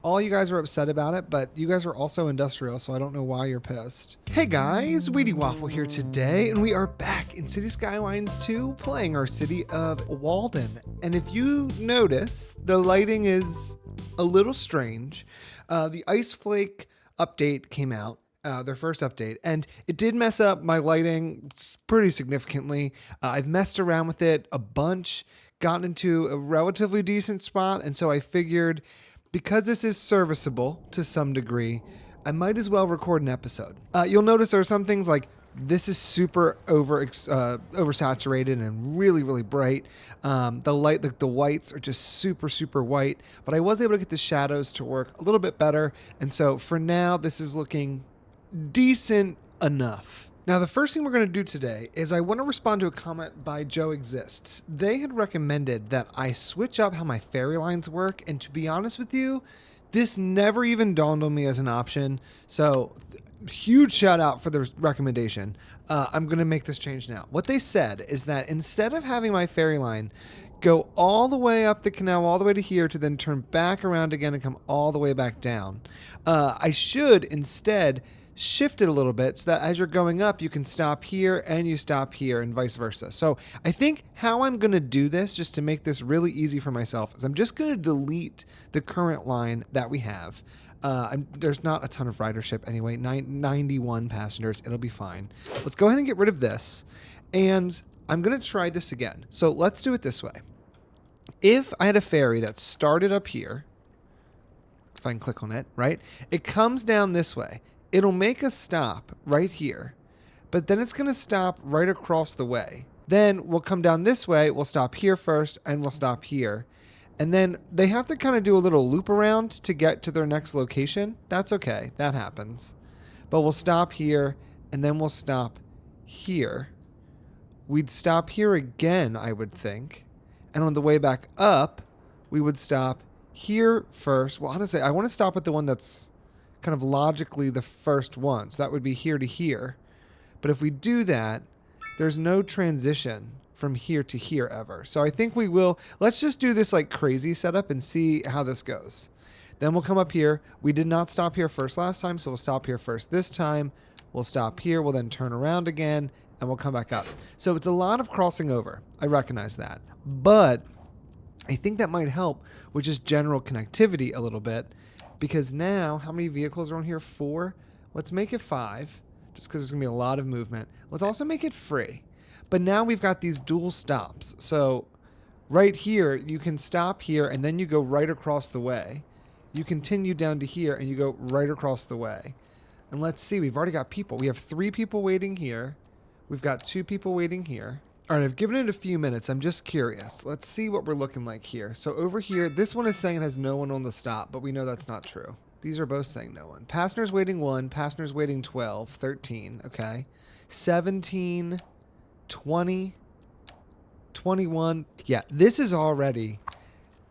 All you guys are upset about it, but you guys are also industrial, so I don't know why you're pissed. Hey guys, Wheatywaffle here today, and we are back in City Skylines 2 playing our city of Walden. And if you notice, the lighting is a little strange. The Ice Flake update came out. Their first update, and it did mess up my lighting pretty significantly. I've messed around with it a bunch, gotten into a relatively decent spot, and so I figured because this is serviceable to some degree, I might as well record an episode. You'll notice there are some things like this is super oversaturated and really, really bright. The light, like the whites are just super, super white, but I was able to get the shadows to work a little bit better. And so for now, this is looking decent enough. Now, the first thing we're going to do today is I want to respond to a comment by Joe Exists. They had recommended that I switch up how my ferry lines work, and to be honest with you, this never even dawned on me as an option. So, huge shout out for the recommendation. I'm going to make this change now. What they said is that instead of having my ferry line go all the way up the canal, all the way to here, to then turn back around again and come all the way back down, I should instead shift it a little bit so that as you're going up, you can stop here and you stop here and vice versa. So I think how I'm going to do this, just to make this really easy for myself, is I'm just going to delete the current line that we have. There's not a ton of ridership anyway, 91 passengers. It'll be fine. Let's go ahead and get rid of this. And I'm going to try this again. So let's do it this way. If I had a ferry that started up here, if I can click on it, right? It comes down this way. It'll make a stop right here, but then it's going to stop right across the way. Then we'll come down this way. We'll stop here first and we'll stop here. And then they have to kind of do a little loop around to get to their next location. That's okay. That happens. But we'll stop here and then we'll stop here. We'd stop here again, I would think. And on the way back up, we would stop here first. Well, honestly, I want to stop at the one that's kind of logically the first one. So that would be here to here. But if we do that, there's no transition from here to here ever. So I think we will, let's just do this like crazy setup and see how this goes. Then we'll come up here. We did not stop here first last time, so we'll stop here first this time. We'll stop here. We'll then turn around again and we'll come back up. So it's a lot of crossing over. I recognize that. But I think that might help with just general connectivity a little bit. Because now, how many vehicles are on here? 4. Let's make it 5, just because there's going to be a lot of movement. Let's also make it free. But now we've got these dual stops. So right here, you can stop here, and then you go right across the way. You continue down to here, and you go right across the way. And let's see, we've already got people. We have 3 people waiting here. We've got 2 people waiting here. All right, I've given it a few minutes. I'm just curious. Let's see what we're looking like here. So over here, this one is saying it has no one on the stop, but we know that's not true. These are both saying no one. Passengers waiting 1, passengers waiting 12, 13, okay. 17, 20, 21. Yeah, this is already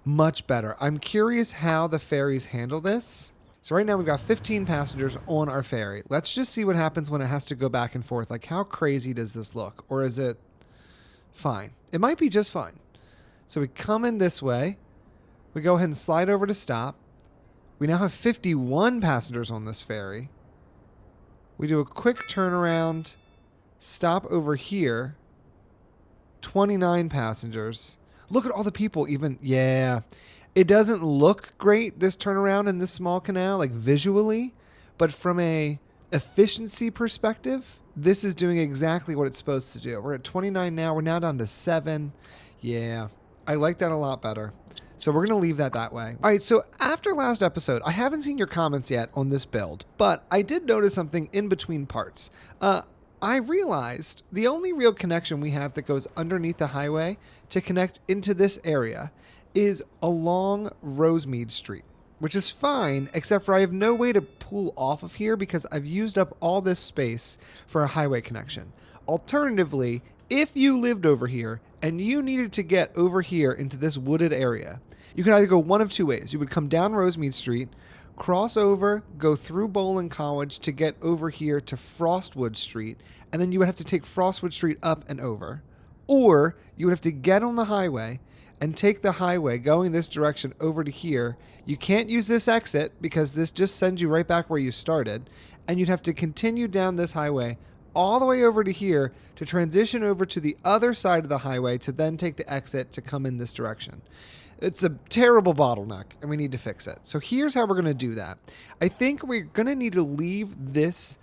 much better. I'm curious how the ferries handle this. So right now we've got 15 passengers on our ferry. Let's just see what happens when it has to go back and forth. Like, how crazy does this look? Or is it fine? It might be just fine. So we come in this way. We go ahead and slide over to stop. We now have 51 passengers on this ferry. We do a quick turnaround, stop over here. 29 passengers. Look at all the people even. Yeah. It doesn't look great, this turnaround in this small canal, like visually, but from a efficiency perspective, this is doing exactly what it's supposed to do. We're at 29 now. We're now down to 7. Yeah, I like that a lot better. So we're going to leave that way. All right, so after last episode, I haven't seen your comments yet on this build, but I did notice something in between parts. I realized the only real connection we have that goes underneath the highway to connect into this area is along Rosemead Street, which is fine, except for I have no way to pull off of here because I've used up all this space for a highway connection. Alternatively, if you lived over here and you needed to get over here into this wooded area, you could either go one of 2 ways. You would come down Rosemead Street, cross over, go through Bowling College to get over here to Frostwood Street, and then you would have to take Frostwood Street up and over. Or you would have to get on the highway and take the highway going this direction over to here. You can't use this exit because this just sends you right back where you started. And you'd have to continue down this highway all the way over to here to transition over to the other side of the highway to then take the exit to come in this direction. It's a terrible bottleneck and we need to fix it. So here's how we're going to do that. I think we're going to need to leave this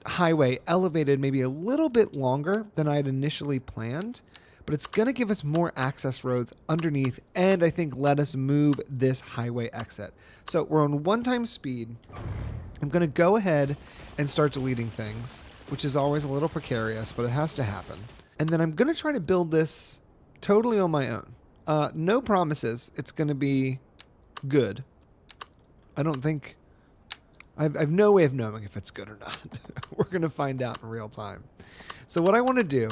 highway elevated maybe a little bit longer than I had initially planned, but it's going to give us more access roads underneath and I think let us move this highway exit. So we're on 1 speed. I'm going to go ahead and start deleting things, which is always a little precarious, but it has to happen. And then I'm going to try to build this totally on my own. No promises it's going to be good. I don't think... I have no way of knowing if it's good or not. We're going to find out in real time. So what I want to do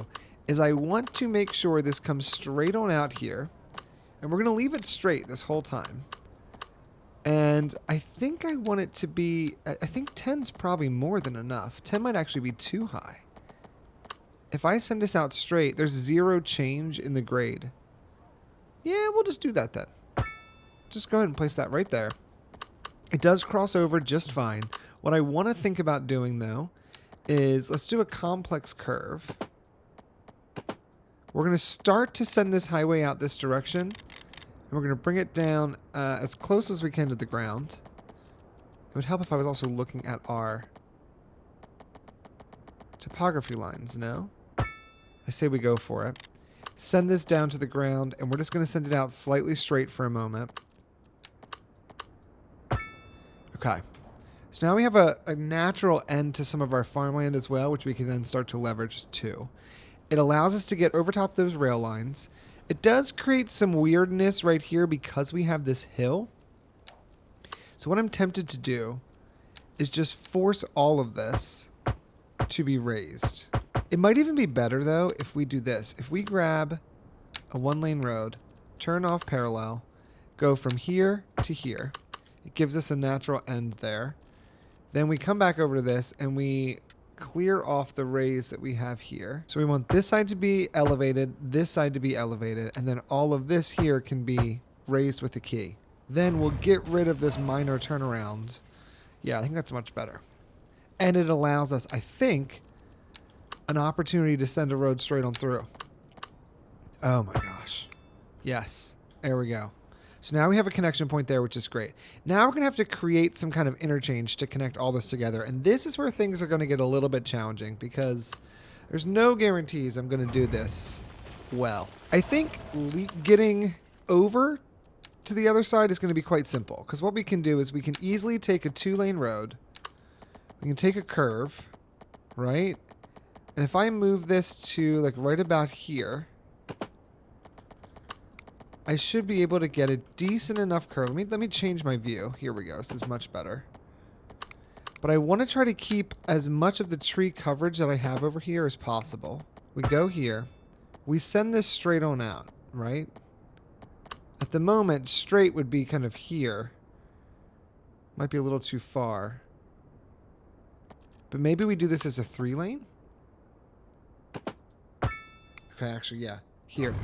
is I want to make sure this comes straight on out here. And we're going to leave it straight this whole time. And I think I want it to be... I think 10's probably more than enough. 10 might actually be too high. If I send this out straight, there's 0 change in the grade. Yeah, we'll just do that then. Just go ahead and place that right there. It does cross over just fine. What I want to think about doing, though, is let's do a complex curve. We're going to start to send this highway out this direction. And we're going to bring it down as close as we can to the ground. It would help if I was also looking at our topography lines, no? I say we go for it. Send this down to the ground, and we're just going to send it out slightly straight for a moment. Okay. So now we have a natural end to some of our farmland as well, which we can then start to leverage too. It allows us to get over top those rail lines. It does create some weirdness right here because we have this hill. So what I'm tempted to do is just force all of this to be raised. It might even be better, though, if we do this. If we grab a 1-lane road, turn off parallel, go from here to here. It gives us a natural end there. Then we come back over to this, and we clear off the raise that we have here. So we want this side to be elevated, this side to be elevated, and then all of this here can be raised with a key. Then we'll get rid of this minor turnaround. Yeah, I think that's much better. And it allows us, I think, an opportunity to send a road straight on through. Oh my gosh. Yes. There we go. So now we have a connection point there, which is great. Now we're going to have to create some kind of interchange to connect all this together. And this is where things are going to get a little bit challenging because there's no guarantees I'm going to do this well. I think getting over to the other side is going to be quite simple because what we can do is we can easily take a 2-lane road. We can take a curve, right? And if I move this to like right about here, I should be able to get a decent enough curve. Let me change my view. Here we go. This is much better. But I want to try to keep as much of the tree coverage that I have over here as possible. We go here. We send this straight on out, right? At the moment, straight would be kind of here. Might be a little too far. But maybe we do this as a 3-lane? Okay, actually, yeah. Here.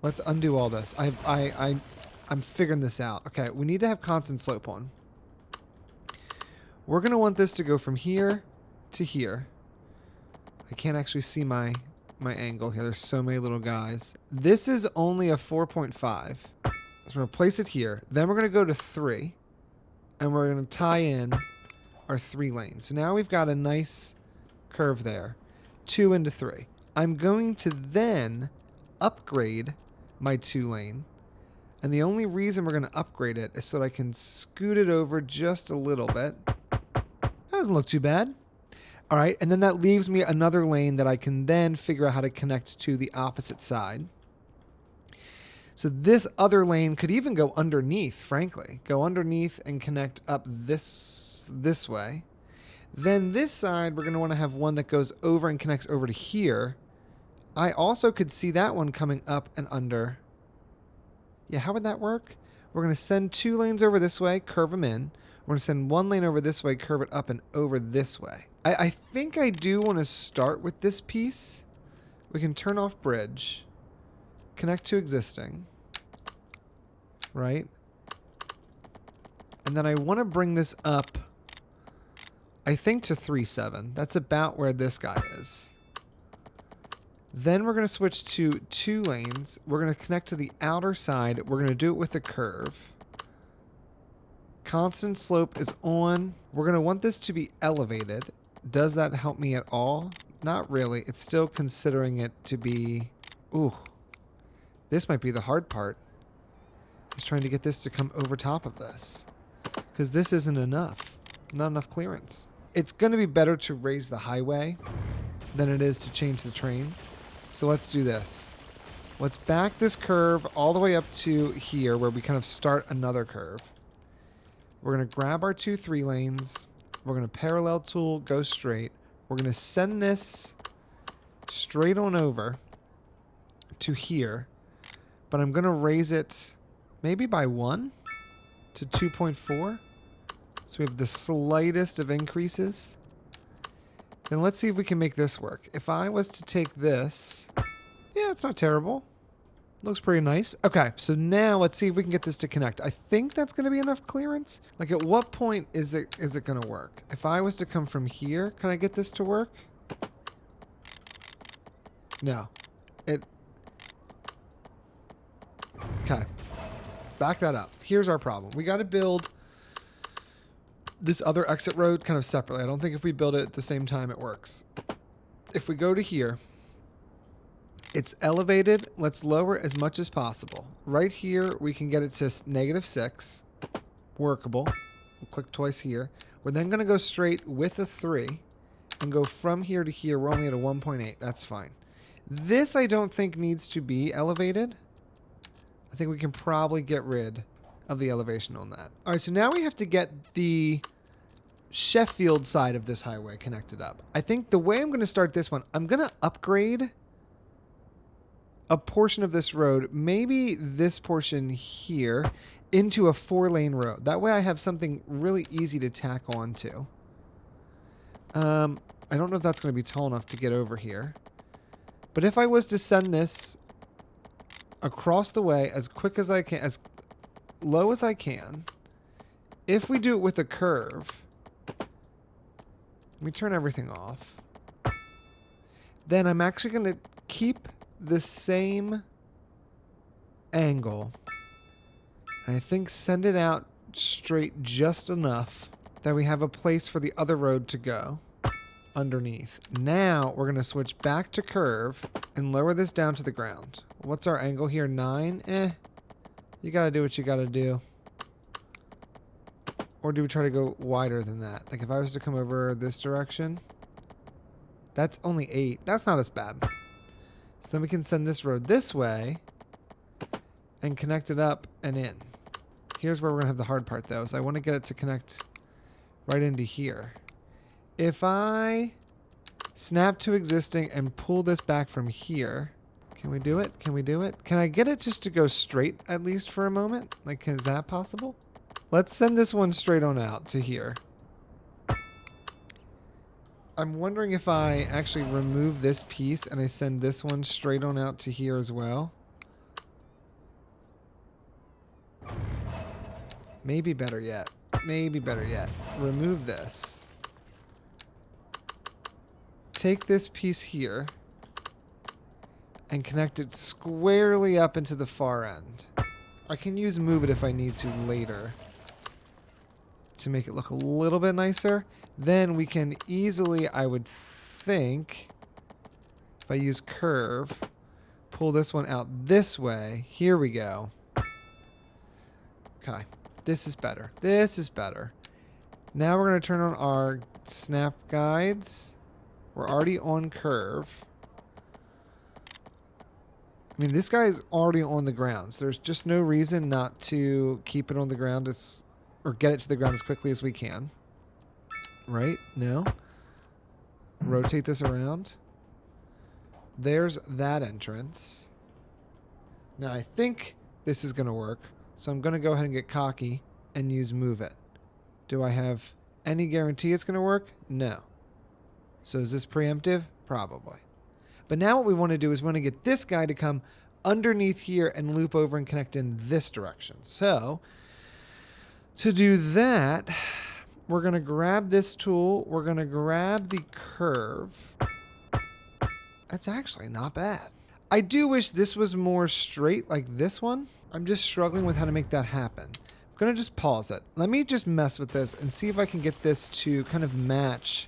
Let's undo all this. I'm figuring this out. Okay, we need to have constant slope on. We're going to want this to go from here to here. I can't actually see my angle here. There's so many little guys. This is only a 4.5. So we're going to place it here. Then we're going to go to 3. And we're going to tie in our 3 lanes. So now we've got a nice curve there. 2 into 3. I'm going to then upgrade my 2-lane. And the only reason we're going to upgrade it is so that I can scoot it over just a little bit. That doesn't look too bad. All right, and then that leaves me another lane that I can then figure out how to connect to the opposite side. So this other lane could even go underneath, frankly. Go underneath and connect up this way. Then this side, we're going to want to have one that goes over and connects over to here. I also could see that one coming up and under. Yeah, how would that work? We're going to send 2 lanes over this way, curve them in. We're going to send 1 lane over this way, curve it up and over this way. I think I do want to start with this piece. We can turn off bridge. connect to existing, right? And then I want to bring this up, I think, to 3.7. That's about where this guy is. Then we're going to switch to 2 lanes. We're going to connect to the outer side. We're going to do it with a curve. Constant slope is on. We're going to want this to be elevated. Does that help me at all? Not really. It's still considering it to be... Ooh. This might be the hard part. Is trying to get this to come over top of this. Because this isn't enough. Not enough clearance. It's going to be better to raise the highway than it is to change the train. So let's do this. Let's back this curve all the way up to here where we kind of start another curve. We're going to grab our 2 3 lanes. We're going to parallel tool, go straight. We're going to send this straight on over to here. But I'm going to raise it maybe by 1 to 2.4. So we have the slightest of increases. Then let's see if we can make this work. If I was to take this, yeah, it's not terrible. Looks pretty nice. Okay, so now let's see if we can get this to connect. I think that's going to be enough clearance. Like, at what point is it going to work? If I was to come from here, can I get this to work? No. Okay. Back that up. Here's our problem. We got to build this other exit road kind of separately. I don't think if we build it at the same time it works. If we go to here, it's elevated. Let's lower as much as possible. Right here, we can get it to -6. Workable. We'll click twice here. We're then going to go straight with a 3 and go from here to here. We're only at a 1.8. That's fine. This I don't think needs to be elevated. I think we can probably get rid of the elevation on that. All right, so now we have to get the Sheffield side of this highway connected up. I think the way I'm going to start this one, I'm going to upgrade a portion of this road, maybe this portion here, into a 4-lane road. That way I have something really easy to tack on to. I don't know if that's going to be tall enough to get over here. But if I was to send this across the way as quick as I can, as low as I can, if we do it with a curve, let me turn everything off, then I'm actually going to keep the same angle, and I think send it out straight just enough that we have a place for the other road to go underneath. Now we're going to switch back to curve and lower this down to the ground. What's our angle here? 9? You got to do what you got to do. Or do we try to go wider than that? Like if I was to come over this direction, that's only 8. That's not as bad. So then we can send this road this way and connect it up and in. Here's where we're going to have the hard part though, is I want to get it to connect right into here. If I snap to existing and pull this back from here, can we do it? Can we do it? Can I get it just to go straight at least for a moment? Like, is that possible? Let's send this one straight on out to here. I'm wondering if I actually remove this piece and I send this one straight on out to here as well. Maybe better yet. Maybe better yet. Remove this. Take this piece here and connect it squarely up into the far end. I can use move it if I need to later to make it look a little bit nicer. Then we can easily, I would think, if I use curve, pull this one out this way. Here we go. Okay, this is better. This is better. Now we're going to turn on our snap guides. We're already on curve. I mean, this guy is already on the ground, so there's just no reason not to keep it on the ground or get it to the ground as quickly as we can. Right? No? Rotate this around. There's that entrance. Now, I think this is going to work, so I'm going to go ahead and get cocky and use move it. Do I have any guarantee it's going to work? No. So is this preemptive? Probably. But now what we want to do is we want to get this guy to come underneath here and loop over and connect in this direction. So to do that, we're going to grab this tool. We're going to grab the curve. That's actually not bad. I do wish this was more straight like this one. I'm just struggling with how to make that happen. I'm going to just pause it. Let me just mess with this and see if I can get this to kind of match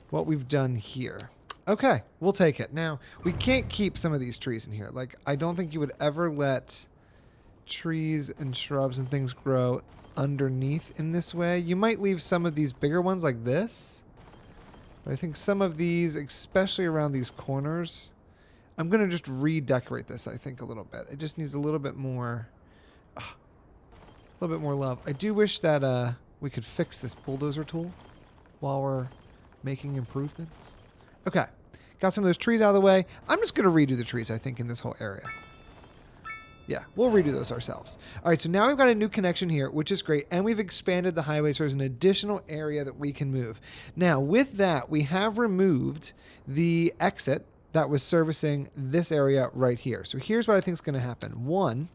what we've done here. Okay, we'll take it. Now, we can't keep some of these trees in here. Like, I don't think you would ever let trees and shrubs and things grow underneath in this way. You might leave some of these bigger ones like this. But I think some of these, especially around these corners, I'm going to just redecorate this, I think, a little bit. It just needs a little bit more, love. I do wish that we could fix this bulldozer tool while we're making improvements. Okay, got some of those trees out of the way. I'm just going to redo the trees, I think, in this whole area. Yeah, we'll redo those ourselves. All right, so now we've got a new connection here, which is great, and we've expanded the highway, so there's an additional area that we can move. Now, with that, we have removed the exit that was servicing this area right here. So here's what I think is going to happen. One,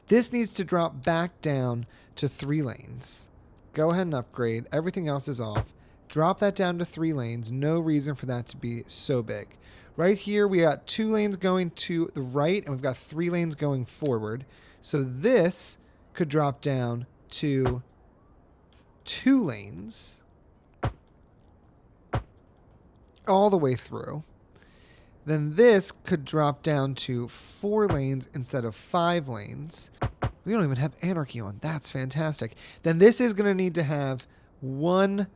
this needs to drop back down to 3 lanes. Go ahead and upgrade. Everything else is off. Drop that down to 3 lanes. No reason for that to be so big. Right here, we got 2 lanes going to the right, and we've got 3 lanes going forward. So this could drop down to 2 lanes all the way through. Then this could drop down to 4 lanes instead of 5 lanes. We don't even have anarchy on. That's fantastic. Then this is going to need to have 1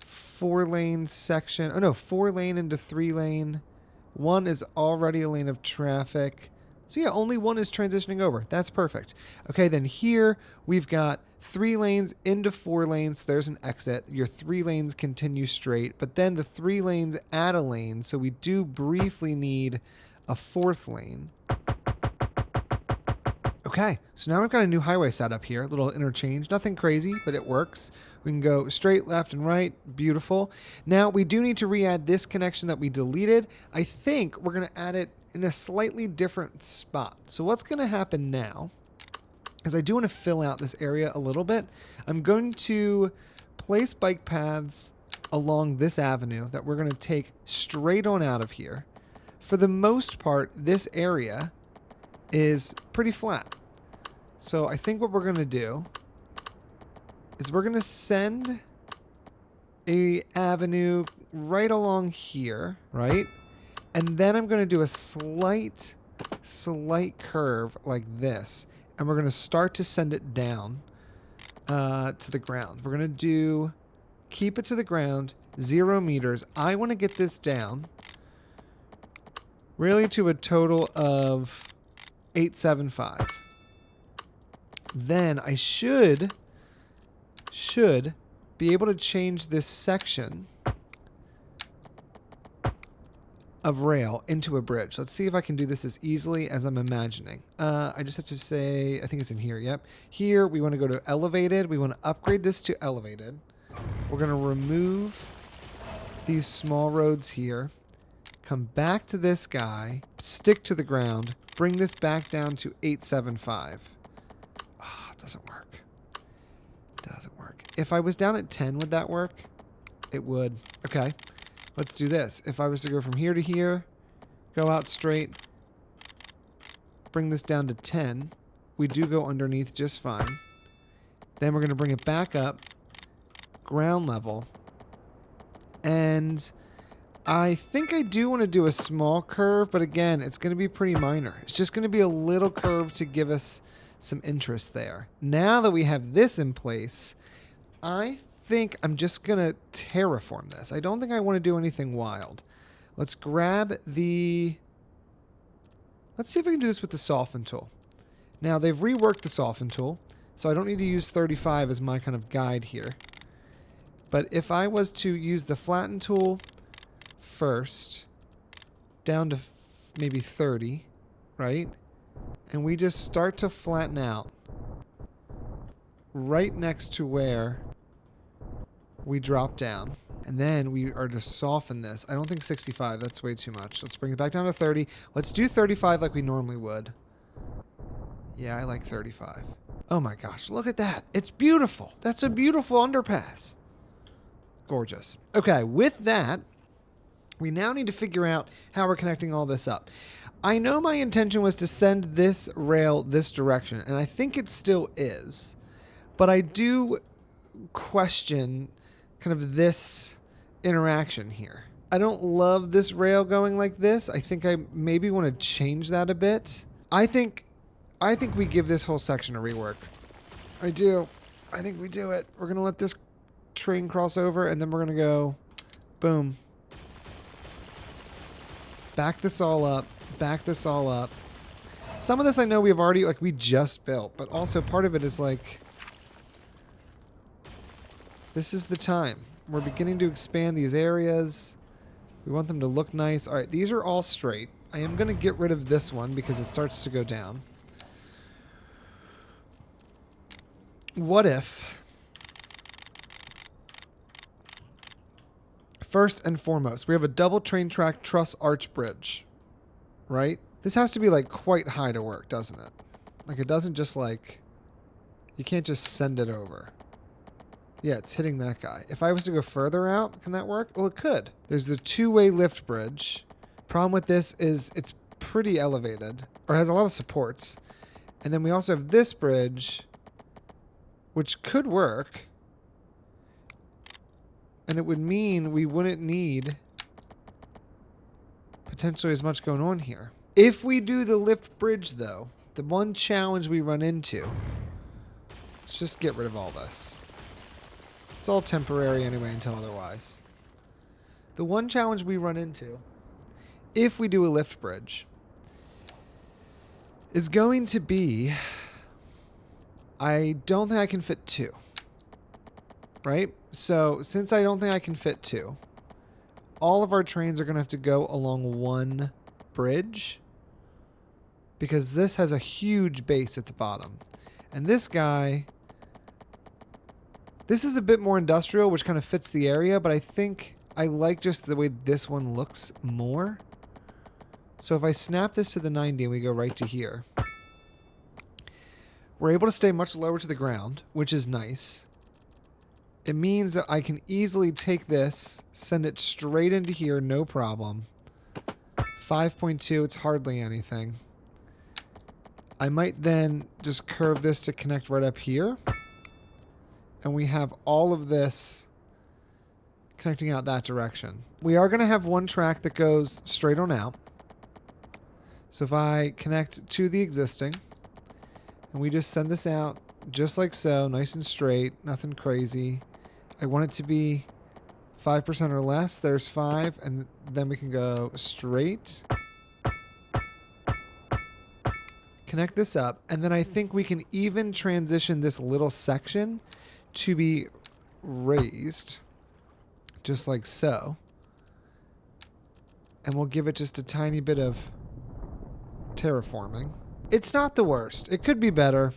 4-lane section. Oh, no, 4 lane into 3 lane. 1 is already a lane of traffic. So yeah, only 1 is transitioning over. That's perfect. Okay, then here we've got 3 lanes into 4 lanes. So there's an exit. Your 3 lanes continue straight, but then the 3 lanes add a lane. So we do briefly need a 4th lane. Okay, so now we've got a new highway set up here. A little interchange. Nothing crazy, but it works. We can go straight, left, and right. Beautiful. Now, we do need to re-add this connection that we deleted. I think we're going to add it in a slightly different spot. So what's going to happen now is I do want to fill out this area a little bit. I'm going to place bike paths along this avenue that we're going to take straight on out of here. For the most part, this area is pretty flat. So I think what we're going to do is we're going to send a avenue right along here, right? And then I'm going to do a slight curve like this. And we're going to start to send it down to the ground. We're going to keep it to the ground, 0 meters. I want to get this down really to a total of 875. Then I should be able to change this section of rail into a bridge. Let's see if I can do this as easily as I'm imagining. I just have to say, I think it's in here. Yep. Here, we want to go to elevated. We want to upgrade this to elevated. We're going to remove these small roads here. Come back to this guy. Stick to the ground. Bring this back down to 875. Oh, it doesn't work. Doesn't work. If I was down at 10, would that work? It would. Okay. Let's do this. If I was to go from here to here, go out straight, bring this down to 10, we do go underneath just fine. Then we're going to bring it back up, ground level. And I think I do want to do a small curve, but again, it's going to be pretty minor. It's just going to be a little curve to give us some interest there. Now that we have this in place, I think I'm just going to terraform this. I don't think I want to do anything wild. Let's grab the... Let's see if we can do this with the soften tool. Now, they've reworked the soften tool, so I don't need to use 35 as my kind of guide here. But if I was to use the flatten tool first, down to maybe 30, right? And we just start to flatten out right next to where we drop down. And then we are to soften this. I don't think 65. That's way too much. Let's bring it back down to 30. Let's do 35 like we normally would. Yeah, I like 35. Oh my gosh, look at that. It's beautiful. That's a beautiful underpass. Gorgeous. Okay, with that, we now need to figure out how we're connecting all this up. I know my intention was to send this rail this direction, and I think it still is. But I do question kind of this interaction here. I don't love this rail going like this. I think I maybe want to change that a bit. I think we give this whole section a rework. I do. I think we do it. We're going to let this train cross over, and then we're going to go boom. Back this all up. Back this all up. Some of this I know we've already, like, we just built, but also part of it is like, this is the time. We're beginning to expand these areas. We want them to look nice. All right, these are all straight. I am going to get rid of this one because it starts to go down. What if, first and foremost, we have a double train track truss arch bridge, right? This has to be like quite high to work, doesn't it? Like it doesn't just like, you can't just send it over. Yeah, it's hitting that guy. If I was to go further out, can that work? Oh, it could. There's the two-way lift bridge. Problem with this is it's pretty elevated, or has a lot of supports. And then we also have this bridge, which could work. And it would mean we wouldn't need potentially as much going on here. If we do the lift bridge, though, the one challenge we run into, let's just get rid of all this. It's all temporary anyway until otherwise. The one challenge we run into, if we do a lift bridge, is going to be, I don't think I can fit two. Right? So, since I don't think I can fit two, all of our trains are going to have to go along one bridge, because this has a huge base at the bottom. And this guy, this is a bit more industrial, which kind of fits the area, but I think I like just the way this one looks more. So if I snap this to the 90 and we go right to here, we're able to stay much lower to the ground, which is nice. It means that I can easily take this, send it straight into here, no problem. 5.2, it's hardly anything. I might then just curve this to connect right up here. And we have all of this connecting out that direction. We are going to have one track that goes straight on out. So if I connect to the existing, and we just send this out just like so, nice and straight, nothing crazy. I want it to be 5% or less. There's 5, and then we can go straight. Connect this up, and then I think we can even transition this little section to be raised, just like so. And we'll give it just a tiny bit of terraforming. It's not the worst. It could be better.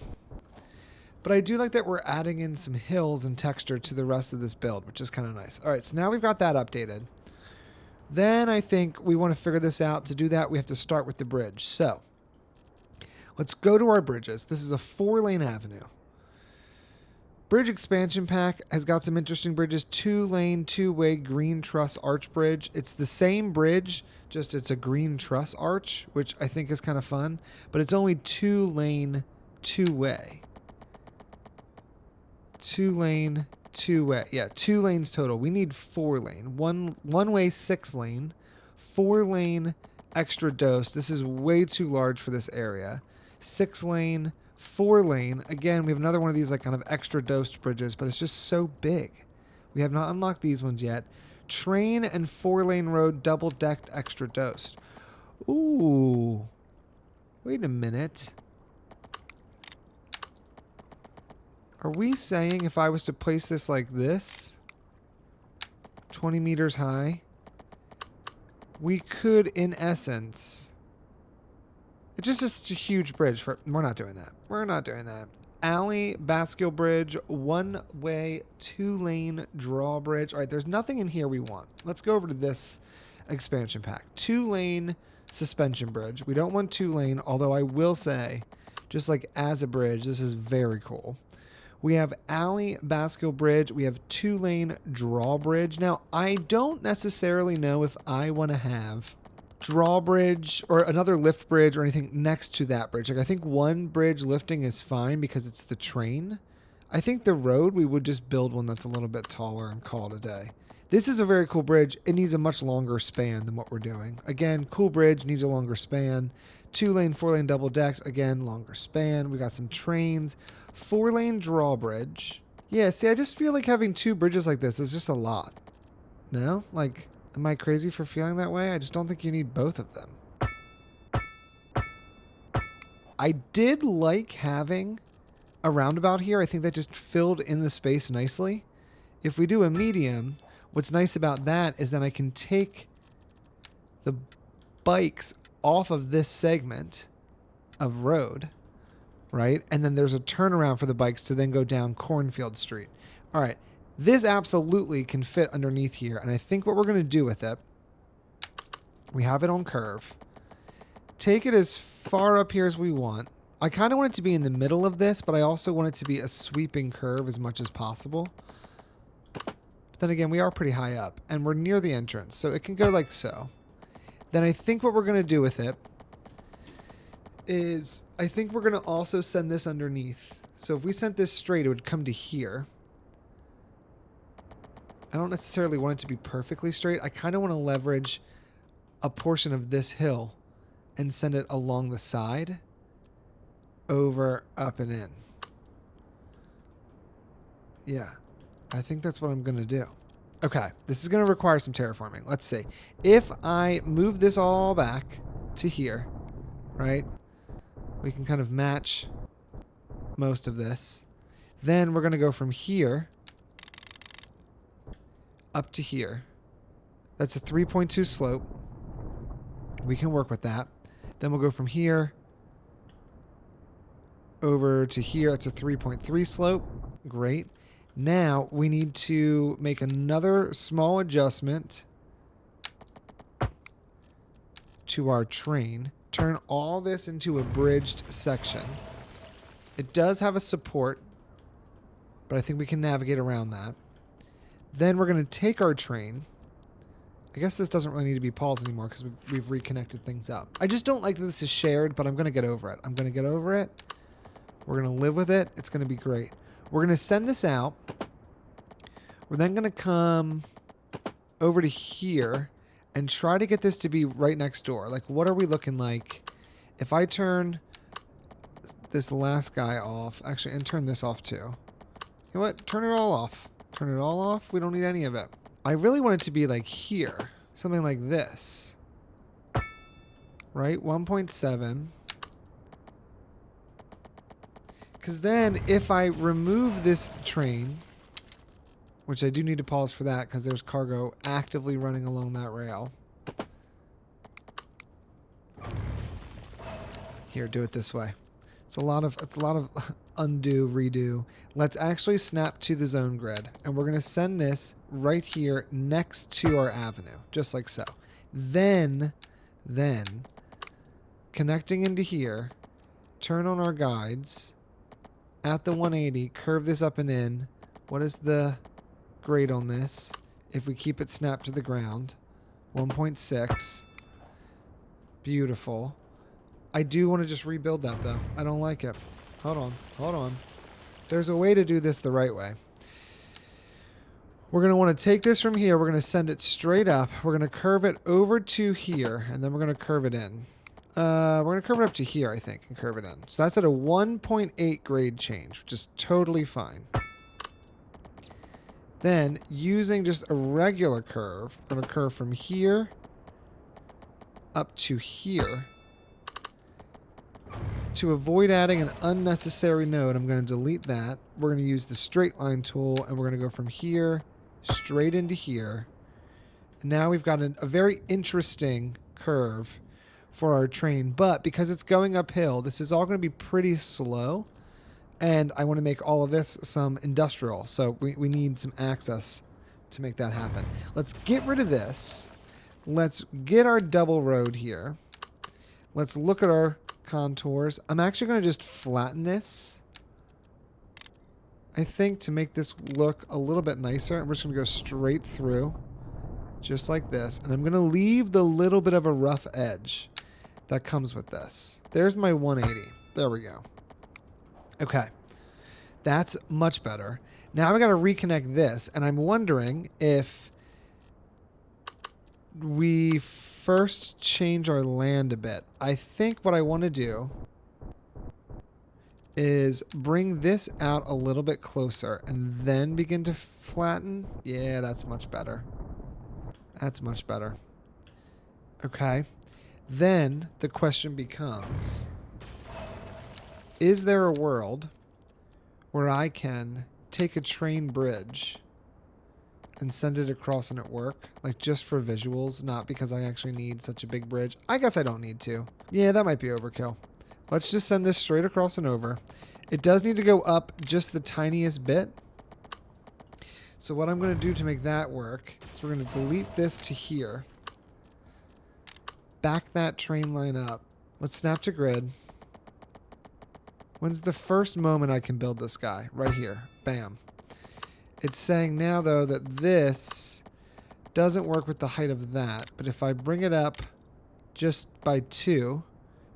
But I do like that we're adding in some hills and texture to the rest of this build, which is kind of nice. All right, so now we've got that updated. Then I think we want to figure this out. To do that, we have to start with the bridge. So let's go to our bridges. This is a 4-lane avenue. Bridge expansion pack has got some interesting bridges. 2-lane, 2-way green truss arch bridge. It's the same bridge, just it's a green truss arch, which I think is kind of fun. But it's only 2-lane, 2-way. 2-lane, 2-way. Yeah, 2 lanes total. We need 4-lane. One-way 6-lane. 4-lane extra dose. This is way too large for this area. 6-lane, 4-lane. Again, we have another one of these like kind of extra dosed bridges, but it's just so big. We have not unlocked these ones yet. Train and 4-lane road double-decked extra dosed. Ooh. Wait a minute. Are we saying if I was to place this like this, 20 meters high, we could, in essence, it's just such a huge bridge. We're not doing that. We're not doing that. alley, bascule bridge, one-way, two-lane drawbridge. All right, there's nothing in here we want. Let's go over to this expansion pack. Two-lane suspension bridge. We don't want two-lane, although I will say, just like as a bridge, this is very cool. We have alley, bascule bridge. We have two-lane drawbridge. Now, I don't necessarily know if I want to have drawbridge or another lift bridge or anything next to that bridge. Like, I think one bridge lifting is fine because it's the train. I think the road, we would just build one that's a little bit taller and call it a day. This is a very cool bridge. It needs a much longer span than what we're doing. Again, cool bridge, needs a longer span. Two-lane, four-lane double decked. Again, longer span. We got some trains. Four-lane drawbridge. Yeah, see, I just feel like having two bridges like this is just a lot. No? Like, am I crazy for feeling that way? I just don't think you need both of them. I did like having a roundabout here. I think that just filled in the space nicely. If we do a medium, what's nice about that is that I can take the bikes off of this segment of road, right? And then there's a turnaround for the bikes to then go down Cornfield Street. All right. This absolutely can fit underneath here. And I think what we're going to do with it, we have it on curve. Take it as far up here as we want. I kind of want it to be in the middle of this, but I also want it to be a sweeping curve as much as possible. But then again, we are pretty high up and we're near the entrance, so it can go like so. Then I think what we're going to do with it is I think we're going to also send this underneath. So if we sent this straight, it would come to here. I don't necessarily want it to be perfectly straight. I kind of want to leverage a portion of this hill and send it along the side, over, up, and in. Yeah, I think that's what I'm going to do. Okay, this is going to require some terraforming. Let's see. If I move this all back to here, right, we can kind of match most of this. Then we're going to go from here up to here. That's a 3.2 slope. We can work with that. Then we'll go from here over to here. That's a 3.3 slope. Great. Now we need to make another small adjustment to our train. Turn all this into a bridged section. It does have a support, but I think we can navigate around that. Then we're going to take our train. I guess this doesn't really need to be Paul's anymore because we've reconnected things up. I just don't like that this is shared, but I'm going to get over it. I'm going to get over it. We're going to live with it. It's going to be great. We're going to send this out. We're then going to come over to here and try to get this to be right next door. Like, what are we looking like? If I turn this last guy off, actually, and turn this off too. You know what? Turn it all off. Turn it all off. We don't need any of it. I really want it to be like here. Something like this. Right? 1.7. Because then if I remove this train, which I do need to pause for that because there's cargo actively running along that rail. Here, do it this way. It's a lot of undo, redo. Let's actually snap to the zone grid. And we're going to send this right here next to our avenue, just like so. Then, connecting into here, turn on our guides at the 180, curve this up and in. What is the grade on this? If we keep it snapped to the ground, 1.6. Beautiful. I do want to just rebuild that, though. I don't like it. Hold on. There's a way to do this the right way. We're going to want to take this from here. We're going to send it straight up. We're going to curve it over to here, and then we're going to curve it in. We're going to curve it up to here, I think, and curve it in. So that's at a 1.8 grade change, which is totally fine. Then, using just a regular curve, we're going to curve from here up to here. To avoid adding an unnecessary node, I'm going to delete that. We're going to use the straight line tool, and we're going to go from here straight into here. And now we've got a very interesting curve for our train, but because it's going uphill, this is all going to be pretty slow, And I want to make all of this some industrial. So we need some access to make that happen. Let's get rid of this. Let's get our double road here. Let's look at our contours. I'm actually going to just flatten this, I think, to make this look a little bit nicer. I'm just going to go straight through, just like this. And I'm going to leave the little bit of a rough edge that comes with this. There's my 180. There we go. Okay. That's much better. Now I got to reconnect this, and I'm wondering if we first change our land a bit. I think what I want to do is bring this out a little bit closer and then begin to flatten. Yeah, that's much better. That's much better. Okay. Then the question becomes, is there a world where I can take a train bridge and send it across and it work? Like, just for visuals, not because I actually need such a big bridge. I guess I don't need to. Yeah, that might be overkill. Let's just send this straight across and over. It does need to go up just the tiniest bit. So what I'm going to do to make that work is we're going to delete this to here. Back that train line up. Let's snap to grid. When's the first moment I can build this guy? Right here. Bam. It's saying now, though, that this doesn't work with the height of that. But if I bring it up just by 2,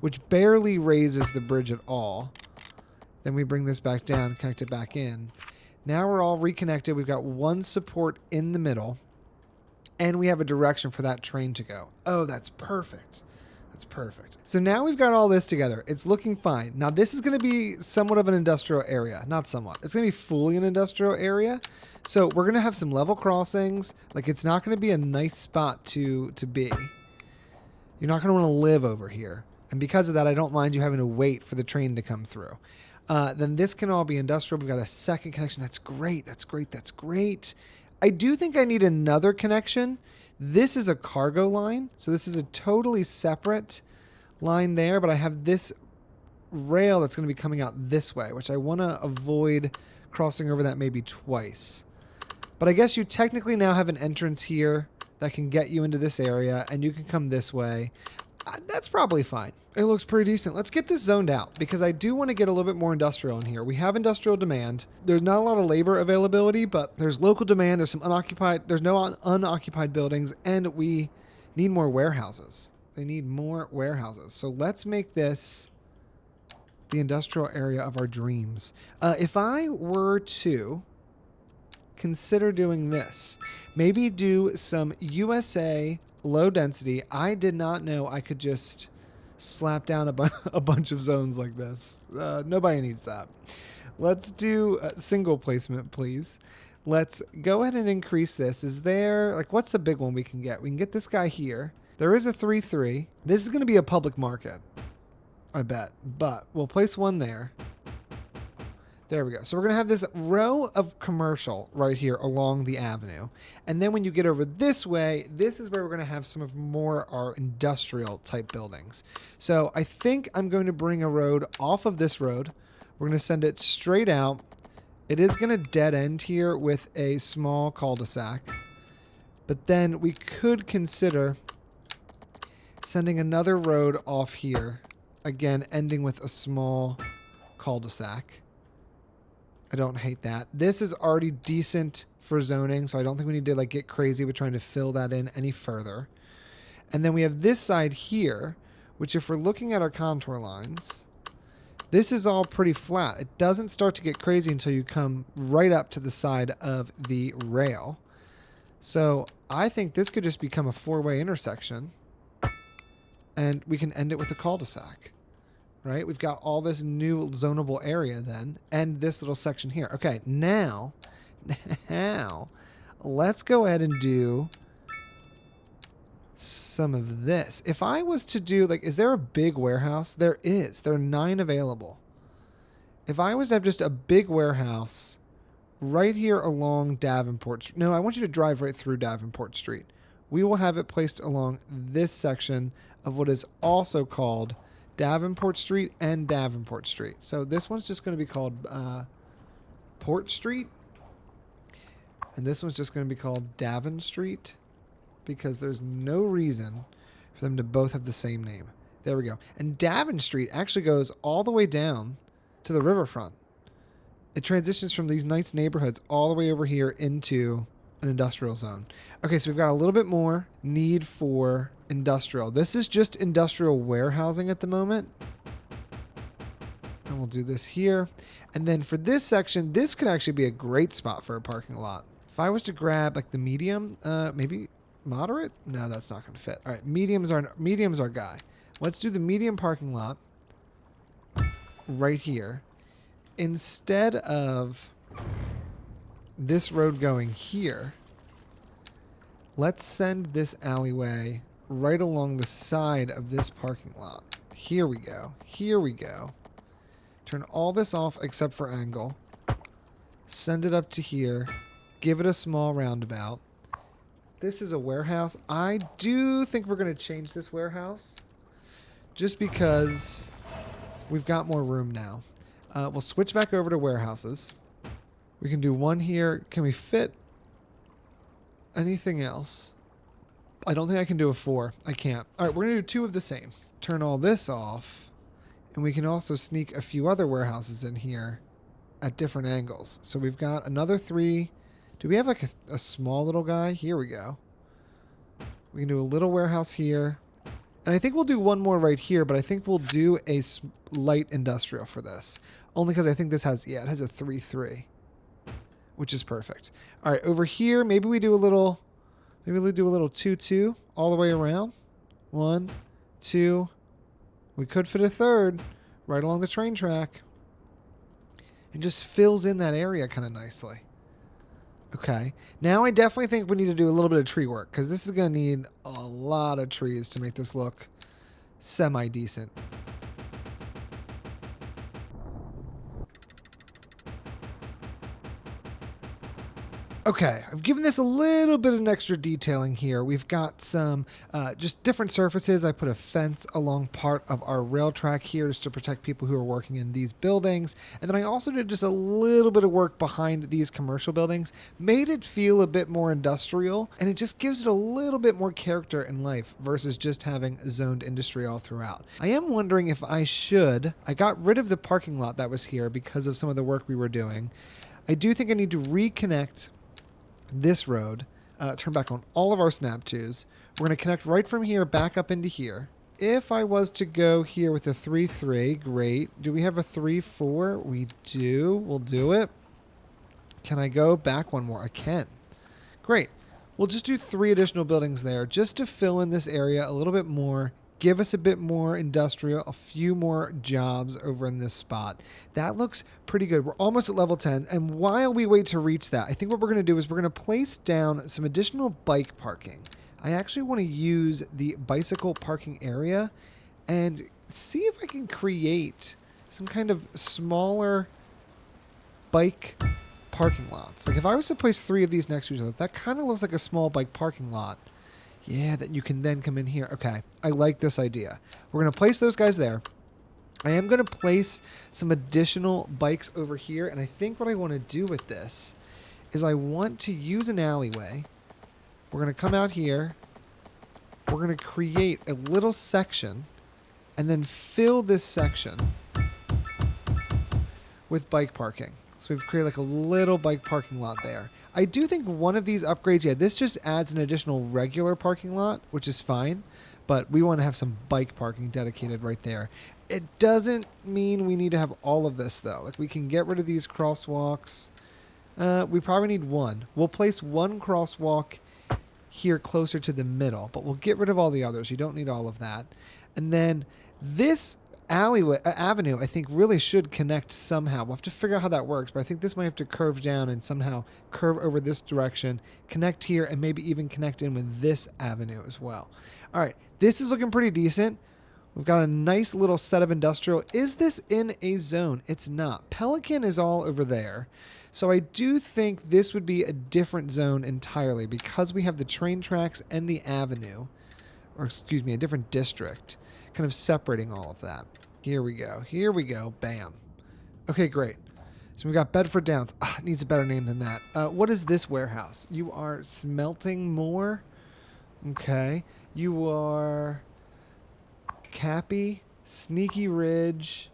which barely raises the bridge at all, then we bring this back down, connect it back in. Now we're all reconnected. We've got one support in the middle, and we have a direction for that train to go. Oh, that's perfect. That's perfect. So now we've got all this together. It's looking fine. Now this is going to be somewhat of an industrial area. Not somewhat. It's going to be fully an industrial area. So we're going to have some level crossings. Like, it's not going to be a nice spot to be. You're not going to want to live over here. And because of that, I don't mind you having to wait for the train to come through. Then this can all be industrial. We've got a second connection. That's great. That's great. That's great. I do think I need another connection. This is a cargo line, so this is a totally separate line there, but I have this rail that's going to be coming out this way, which I want to avoid crossing over that maybe twice. But I guess you technically now have an entrance here that can get you into this area, and you can come this way. That's probably fine. It looks pretty decent. Let's get this zoned out, because I do want to get a little bit more industrial in here. We have industrial demand. There's not a lot of labor availability, but there's local demand. There's some unoccupied. There's no unoccupied buildings, and we need more warehouses. They need more warehouses. So let's make this the industrial area of our dreams. If I were to consider doing this, maybe do some USA low density. I did not know I could just slap down a bunch of zones like this. Nobody needs that. Let's do single placement, please. Let's go ahead and increase this. Is there, like, what's the big one we can get? We can get this guy here. There is a 3-3. This is going to be a public market, I bet. But we'll place one there. There we go. So we're going to have this row of commercial right here along the avenue. And then when you get over this way, this is where we're going to have some of more our industrial type buildings. So I think I'm going to bring a road off of this road. We're going to send it straight out. It is going to dead end here with a small cul-de-sac. But then we could consider sending another road off here. Again, ending with a small cul-de-sac. I don't hate that. This is already decent for zoning, so I don't think we need to, like, get crazy with trying to fill that in any further. And then we have this side here, which, if we're looking at our contour lines, this is all pretty flat. It doesn't start to get crazy until you come right up to the side of the rail. So I think this could just become a 4-way intersection, and we can end it with a cul-de-sac. Right? We've got all this new zonable area then, and this little section here. Okay, now, let's go ahead and do some of this. If I was to do, like, is there a big warehouse? There is. There are 9 available. If I was to have just a big warehouse right here along Davenport. No, I want you to drive right through Davenport Street. We will have it placed along this section of what is also called Davenport Street and Davenport Street. So this one's just going to be called Port Street. And this one's just going to be called Davin Street because there's no reason for them to both have the same name. There we go. And Davin Street actually goes all the way down to the riverfront. It transitions from these nice neighborhoods all the way over here into an industrial zone. Okay, so we've got a little bit more need for industrial. This is just industrial warehousing at the moment. And we'll do this here. And then for this section, this could actually be a great spot for a parking lot. If I was to grab like the medium, maybe moderate? No, that's not going to fit. All right, medium's our guy. Let's do the medium parking lot right here. Instead of this road going here, let's send this alleyway right along the side of this parking lot. Here we go. Here we go. Turn all this off except for angle. Send it up to here. Give it a small roundabout. This is a warehouse. I do think we're going to change this warehouse just because we've got more room now. We'll switch back over to warehouses. We can do one here. Can we fit anything else? I don't think I can do a 4. I can't. All right, we're going to do 2 of the same. Turn all this off. And we can also sneak a few other warehouses in here at different angles. So we've got another 3. Do we have like a small little guy? Here we go. We can do a little warehouse here. And I think we'll do one more right here, but I think we'll do a light industrial for this. Only because I think this has, yeah, it has a 3-3. Which is perfect. All right, over here, maybe we do a little 2-2 all the way around. 1, 2. We could fit a 3rd right along the train track. And just fills in that area kind of nicely. Okay. Now I definitely think we need to do a little bit of tree work because this is going to need a lot of trees to make this look semi-decent. Okay, I've given this a little bit of an extra detailing here. We've got some just different surfaces. I put a fence along part of our rail track here just to protect people who are working in these buildings. And then I also did just a little bit of work behind these commercial buildings. Made it feel a bit more industrial, and it just gives it a little bit more character and life versus just having zoned industry all throughout. I am wondering if I got rid of the parking lot that was here because of some of the work we were doing. I do think I need to reconnect this road, turn back on all of our snap 2s. We're going to connect right from here back up into here. If I was to go here with a 3-3, great. Do we have a 3-4? We do. We'll do it. Can I go back one more? I can. Great. We'll just do 3 additional buildings there just to fill in this area a little bit more. Give us a bit more industrial, a few more jobs over in this spot. That looks pretty good. We're almost at level 10. And while we wait to reach that, I think what we're going to do is we're going to place down some additional bike parking. I actually want to use the bicycle parking area and see if I can create some kind of smaller bike parking lots. Like if I was to place 3 of these next to each other, that kind of looks like a small bike parking lot. Yeah, that you can then come in here. Okay, I like this idea. We're going to place those guys there. I am going to place some additional bikes over here, and I think what I want to do with this is I want to use an alleyway. We're going to come out here. We're going to create a little section and then fill this section with bike parking. So we've created like a little bike parking lot there. I do think one of these upgrades, yeah, this just adds an additional regular parking lot, which is fine, but we want to have some bike parking dedicated right there. It doesn't mean we need to have all of this, though. Like, we can get rid of these crosswalks. We probably need 1. We'll place 1 crosswalk here closer to the middle, but we'll get rid of all the others. You don't need all of that. And then this avenue, I think, really should connect somehow. We'll have to figure out how that works, but I think this might have to curve down and somehow curve over this direction, connect here, and maybe even connect in with this avenue as well. All right, this is looking pretty decent. We've got a nice little set of industrial. Is this in a zone? It's not. Pelican is all over there. So I do think this would be a different zone entirely because we have the train tracks and the avenue, or excuse me, a different district. kind of separating all of that. Here we go. Here we go. Bam. Okay, great. So we got Bedford Downs. It needs a better name than that. What is this warehouse? You are smelting more? Okay. You are Cappy, Sneaky Ridge,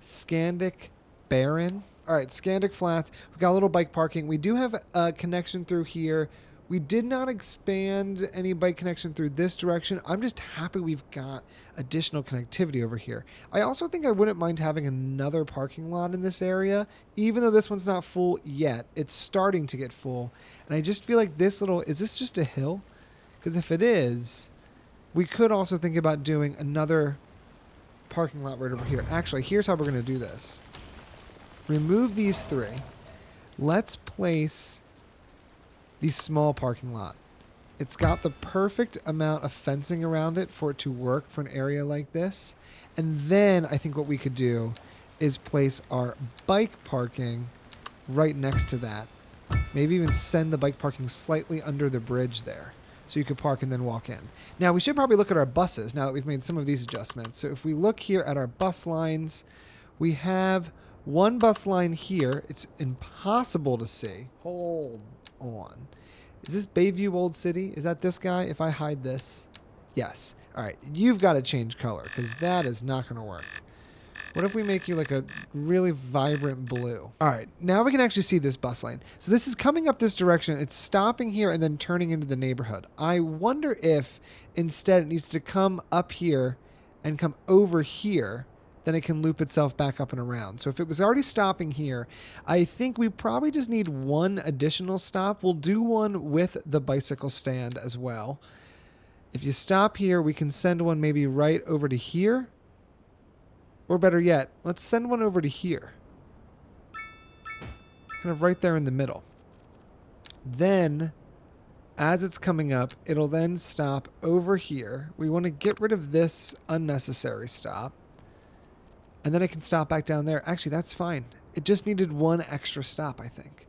Scandic, Barren. All right, Scandic Flats. We've got a little bike parking. We do have a connection through here. We did not expand any bike connection through this direction. I'm just happy we've got additional connectivity over here. I also think I wouldn't mind having another parking lot in this area, even though this one's not full yet. It's starting to get full. And I just feel like this little, is this just a hill? Because if it is, we could also think about doing another parking lot right over here. Actually, here's how we're going to do this. Remove these three. Let's place the small parking lot. It's got the perfect amount of fencing around it for it to work for an area like this. And then I think what we could do is place our bike parking right next to that. Maybe even send the bike parking slightly under the bridge there, so you could park and then walk in. Now, we should probably look at our buses now that we've made some of these adjustments. So if we look here at our bus lines, we have one bus line here. It's impossible to see. Hold on. Is this Bayview Old City? Is that this guy? If I hide this? Yes. All right. You've got to change color because that is not going to work. What if we make you like a really vibrant blue? All right, now we can actually see this bus lane. So this is coming up this direction. It's stopping here and then turning into the neighborhood. I wonder if instead it needs to come up here and come over here, then it can loop itself back up and around. So if it was already stopping here, I think we probably just need one additional stop. We'll do one with the bicycle stand as well. If you stop here, we can send one maybe right over to here. Or better yet, let's send one over to here. Kind of right there in the middle. Then, as it's coming up, it'll then stop over here. We want to get rid of this unnecessary stop. And then it can stop back down there. Actually, that's fine. It just needed one extra stop, I think.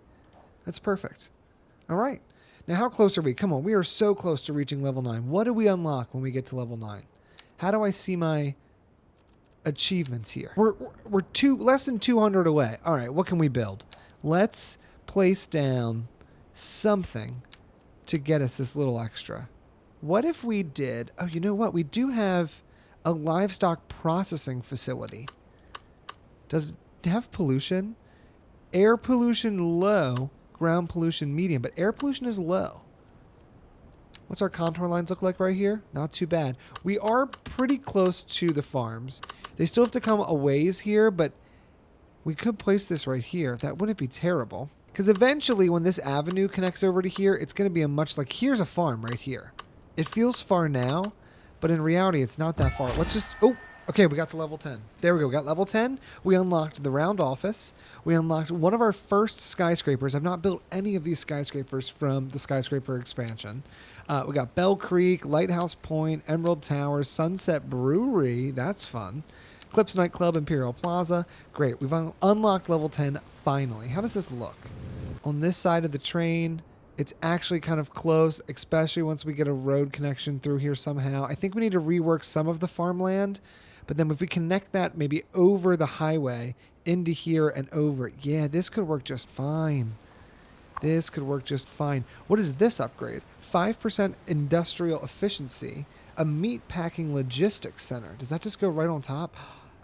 That's perfect. All right. Now, how close are we? Come on, we are so close to reaching level 9. What do we unlock when we get to level 9? How do I see my achievements here? We're less than 200 away. All right, what can we build? Let's place down something to get us this little extra. What if we did... Oh, you know what? We do have a livestock processing facility. Does it have pollution? Air pollution low, ground pollution medium, but air pollution is low. What's our contour lines look like right here? Not too bad. We are pretty close to the farms. They still have to come a ways here, but we could place this right here. That wouldn't be terrible. Because eventually when this avenue connects over to here, it's going to be a much like, here's a farm right here. It feels far now, but in reality, it's not that far. Let's just, oh, okay, we got to level 10. There we go, we got level 10. We unlocked the round office. We unlocked one of our first skyscrapers. I've not built any of these skyscrapers from the skyscraper expansion. We got Bell Creek, Lighthouse Point, Emerald Towers, Sunset Brewery. That's fun. Clips Nightclub, Imperial Plaza. Great. We've unlocked level 10 finally. How does this look? On this side of the train, it's actually kind of close, especially once we get a road connection through here somehow. I think we need to rework some of the farmland, but then if we connect that maybe over the highway into here and over, yeah, this could work just fine. This could work just fine. What is this upgrade? 5% industrial efficiency, a meat packing logistics center. Does that just go right on top?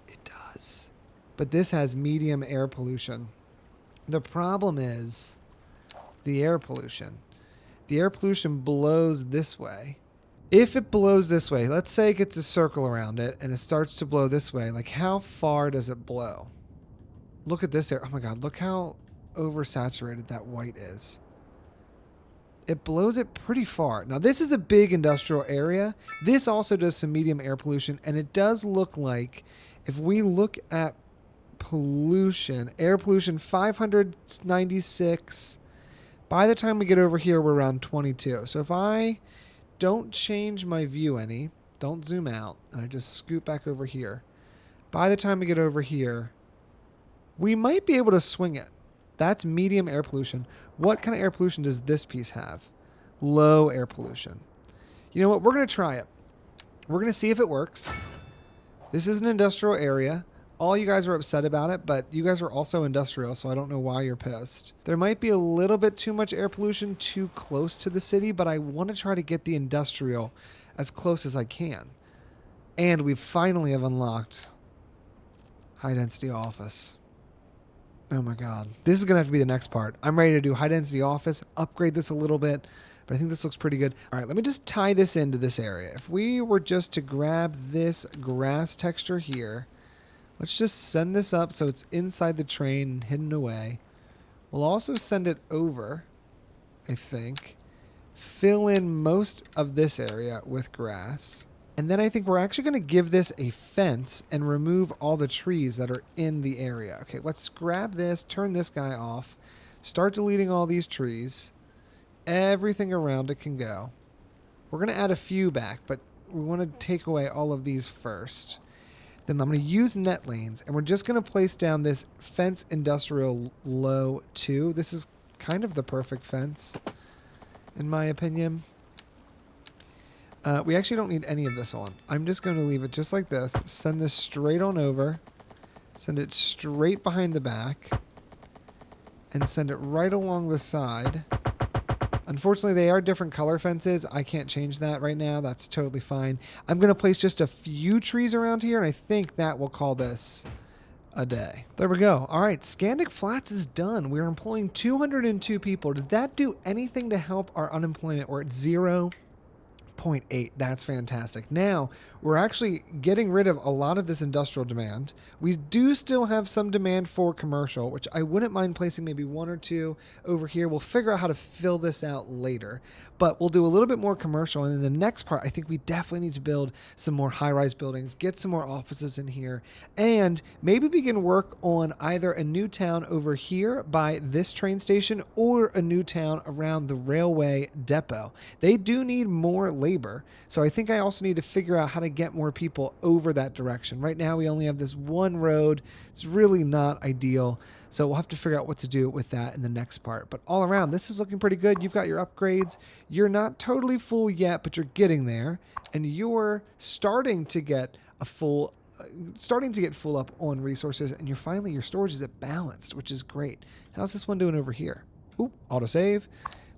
It does. But this has medium air pollution. The problem is the air pollution. The air pollution blows this way. If it blows this way, let's say it gets a circle around it and it starts to blow this way, like how far does it blow? Look at this air. Oh my God, look how oversaturated that white is. It blows it pretty far. Now this is a big industrial area. This also does some medium air pollution, and it does look like if we look at pollution, air pollution 596. By the time we get over here, we're around 22. So if I don't change my view any, don't zoom out, and I just scoot back over here, by the time we get over here, we might be able to swing it. That's medium air pollution. What kind of air pollution does this piece have? Low air pollution. You know what? We're going to try it. We're going to see if it works. This is an industrial area. All you guys are upset about it, but you guys are also industrial, so I don't know why you're pissed. There might be a little bit too much air pollution too close to the city, but I want to try to get the industrial as close as I can. And we finally have unlocked high density office. Oh my God. This is going to have to be the next part. I'm ready to do high density office, upgrade this a little bit, but I think this looks pretty good. All right, let me just tie this into this area. If we were just to grab this grass texture here, let's just send this up so it's inside the train and hidden away. We'll also send it over, I think. Fill in most of this area with grass. And then I think we're actually going to give this a fence and remove all the trees that are in the area. Okay, let's grab this, turn this guy off, start deleting all these trees. Everything around it can go. We're going to add a few back, but we want to take away all of these first. Then I'm going to use net lanes, and we're just going to place down this fence industrial low 2. This is kind of the perfect fence, in my opinion. We actually don't need any of this on. I'm just going to leave it just like this. Send this straight on over. Send it straight behind the back. And send it right along the side. Unfortunately, they are different color fences. I can't change that right now. That's totally fine. I'm going to place just a few trees around here, and I think that will call this a day. There we go. All right, Scandic Flats is done. We're employing 202 people. Did that do anything to help our unemployment? We're at 0.8. That's fantastic. Now, we're actually getting rid of a lot of this industrial demand. We do still have some demand for commercial, which I wouldn't mind placing maybe 1 or 2 over here. We'll figure out how to fill this out later, but we'll do a little bit more commercial. And then the next part, I think we definitely need to build some more high-rise buildings, get some more offices in here, and maybe begin work on either a new town over here by this train station or a new town around the railway depot. They do need more labor, so I think I also need to figure out how to get more people over that direction. Right now we only have this one road. It's really not ideal, so we'll have to figure out what to do with that in the next part. But all around, this is looking pretty good. You've got your upgrades. You're not totally full yet, but you're getting there, and you're starting to get full up on resources, and your storage is at balanced, which is great. How's this one doing over here? Oop, autosave.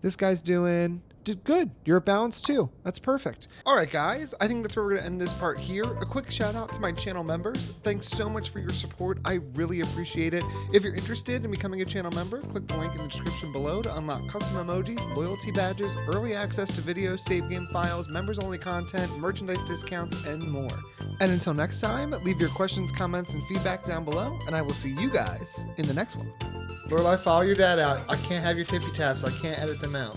This guy's doing good. You're at balance too. That's perfect. All right, guys. I think that's where we're going to end this part here. A quick shout out to my channel members. Thanks so much for your support. I really appreciate it. If you're interested in becoming a channel member, click the link in the description below to unlock custom emojis, loyalty badges, early access to videos, save game files, members only content, merchandise discounts, and more. And until next time, leave your questions, comments, and feedback down below, and I will see you guys in the next one. Lorelai, follow your dad out. I can't have your tippy taps. I can't edit them out.